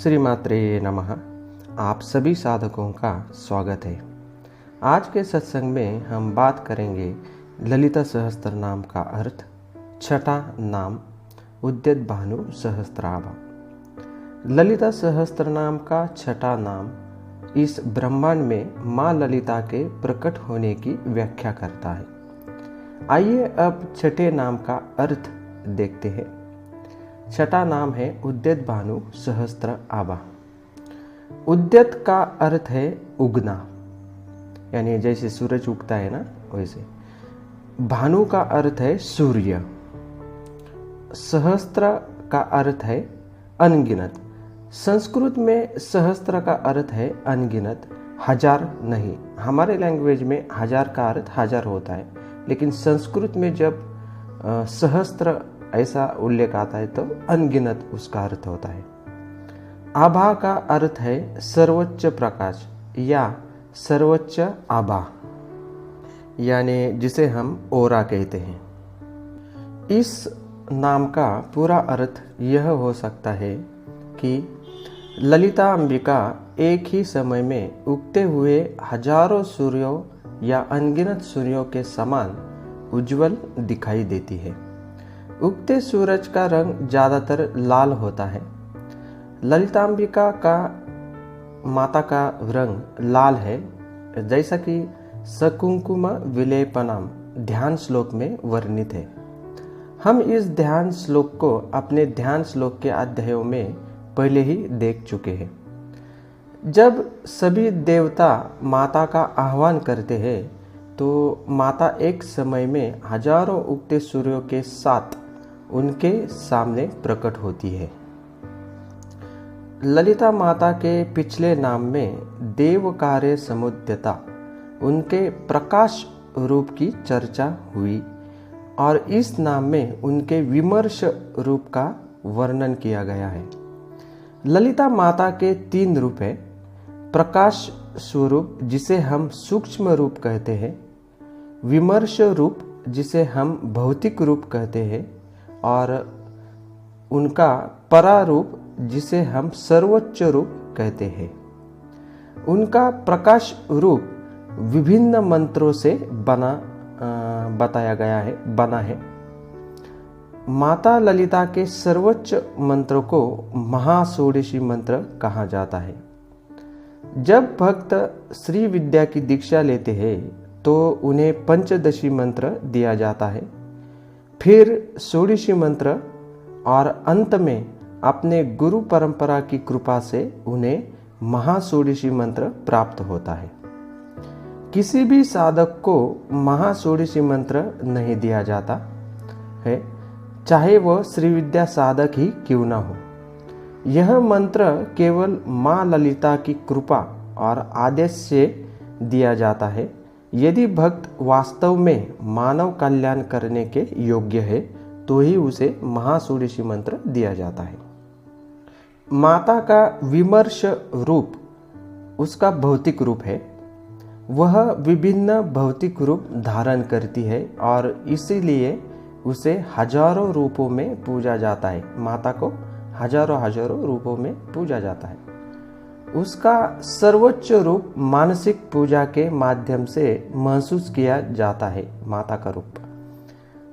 श्रीमात्रे नमः। आप सभी साधकों का स्वागत है। आज के सत्संग में हम बात करेंगे ललिता सहस्त्र नाम का अर्थ, छठा नाम उद्यत भानु सहस्त्राभा। ललिता सहस्त्र नाम का छठा नाम इस ब्रह्मांड में माँ ललिता के प्रकट होने की व्याख्या करता है। आइए अब छठे नाम का अर्थ देखते हैं। छठा नाम है उद्यत भानु सहस्त्र आभा। उद्यत का अर्थ है उगना, यानी जैसे सूरज उगता है ना वैसे। भानु का अर्थ है सूर्य। सहस्त्र का अर्थ है अनगिनत। संस्कृत में सहस्त्र का अर्थ है अनगिनत, हजार नहीं। हमारे लैंग्वेज में हजार का अर्थ हजार होता है, लेकिन संस्कृत में जब सहस्त्र ऐसा उल्लेख आता है तो अनगिनत उसका अर्थ होता है। आभा का अर्थ है सर्वोच्च प्रकाश या सर्वोच्च आभा, यानी जिसे हम ओरा कहते हैं। इस नाम का पूरा अर्थ यह हो सकता है कि ललिता अंबिका एक ही समय में उगते हुए हजारों सूर्यों या अनगिनत सूर्यों के समान उज्जवल दिखाई देती है। उगते सूरज का रंग ज़्यादातर लाल होता है। ललितांबिका का माता का रंग लाल है, जैसा कि सकुंकुम विलेपनम ध्यान श्लोक में वर्णित है। हम इस ध्यान श्लोक को अपने ध्यान श्लोक के अध्यायों में पहले ही देख चुके हैं। जब सभी देवता माता का आह्वान करते हैं तो माता एक समय में हजारों उगते सूर्यों के साथ उनके सामने प्रकट होती है। ललिता माता के पिछले नाम में देव कार्य समुद्यता, उनके प्रकाश रूप की चर्चा हुई और इस नाम में उनके विमर्श रूप का वर्णन किया गया है। ललिता माता के 3 रूप हैं। प्रकाश स्वरूप जिसे हम सूक्ष्म रूप कहते हैं, विमर्श रूप जिसे हम भौतिक रूप कहते हैं, और उनका परारूप जिसे हम सर्वोच्च रूप कहते हैं। उनका प्रकाश रूप विभिन्न मंत्रों से बना है। माता ललिता के सर्वोच्च मंत्र को महाषोडशी मंत्र कहा जाता है। जब भक्त श्री विद्या की दीक्षा लेते हैं तो उन्हें पंचदशी मंत्र दिया जाता है, फिर षोडशी मंत्र, और अंत में अपने गुरु परंपरा की कृपा से उन्हें महाषोडशी मंत्र प्राप्त होता है। किसी भी साधक को महाषोडशी मंत्र नहीं दिया जाता है, चाहे वह श्री विद्या साधक ही क्यों ना हो। यह मंत्र केवल माँ ललिता की कृपा और आदेश से दिया जाता है। यदि भक्त वास्तव में मानव कल्याण करने के योग्य है तो ही उसे महाषोडशी मंत्र दिया जाता है। माता का विमर्श रूप उसका भौतिक रूप है। वह विभिन्न भौतिक रूप धारण करती है और इसीलिए उसे हजारों रूपों में पूजा जाता है। माता को हजारों रूपों में पूजा जाता है। उसका सर्वोच्च रूप मानसिक पूजा के माध्यम से महसूस किया जाता है। माता का रूप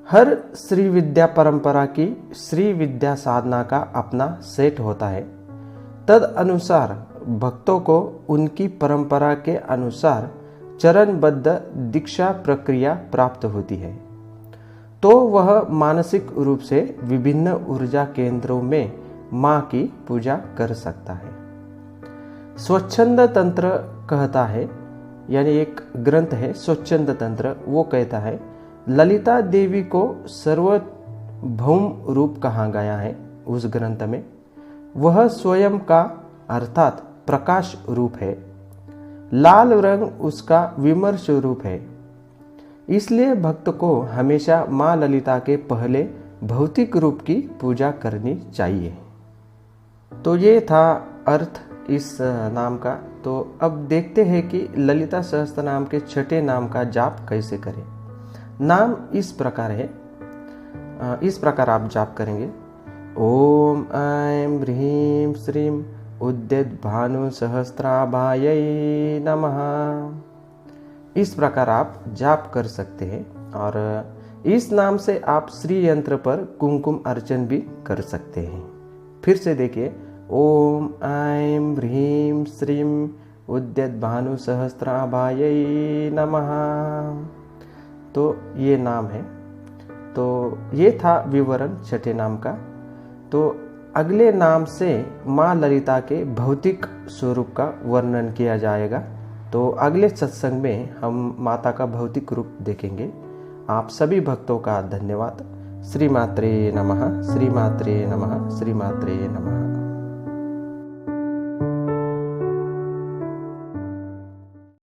हर श्री विद्या परंपरा की श्री विद्या साधना का अपना सेट होता है। तद अनुसार भक्तों को उनकी परंपरा के अनुसार चरणबद्ध दीक्षा प्रक्रिया प्राप्त होती है, तो वह मानसिक रूप से विभिन्न ऊर्जा केंद्रों में माँ की पूजा कर सकता है। स्वच्छंद तंत्र कहता है, यानी एक ग्रंथ है स्वच्छंद तंत्र, वो कहता है ललिता देवी को सर्वभौम रूप कहा गया है। उस ग्रंथ में वह स्वयं का अर्थात प्रकाश रूप है। लाल रंग उसका विमर्श रूप है। इसलिए भक्त को हमेशा माँ ललिता के पहले भौतिक रूप की पूजा करनी चाहिए। तो ये था अर्थ इस नाम का। तो अब देखते हैं कि ललिता सहस्त्र नाम के छठे नाम का जाप कैसे करें। नाम इस प्रकार है, इस प्रकार आप जाप करेंगे। ओम ऐं ह्रीं श्रीं उद्यत भानु सहस्त्राभायै नमः। इस प्रकार आप जाप कर सकते हैं और इस नाम से आप श्री यंत्र पर कुमकुम अर्चन भी कर सकते हैं। फिर से देखिए, ओम ऐं ह्रीं श्रीं उद्यत भानु सहस्त्राभायै नमः। तो ये नाम है। तो ये था विवरण छठे नाम का। तो अगले नाम से माँ ललिता के भौतिक स्वरूप का वर्णन किया जाएगा। तो अगले सत्संग में हम माता का भौतिक रूप देखेंगे। आप सभी भक्तों का धन्यवाद। श्री मात्रे नमः, श्री मात्रे नमः, श्री मात्रे नमः।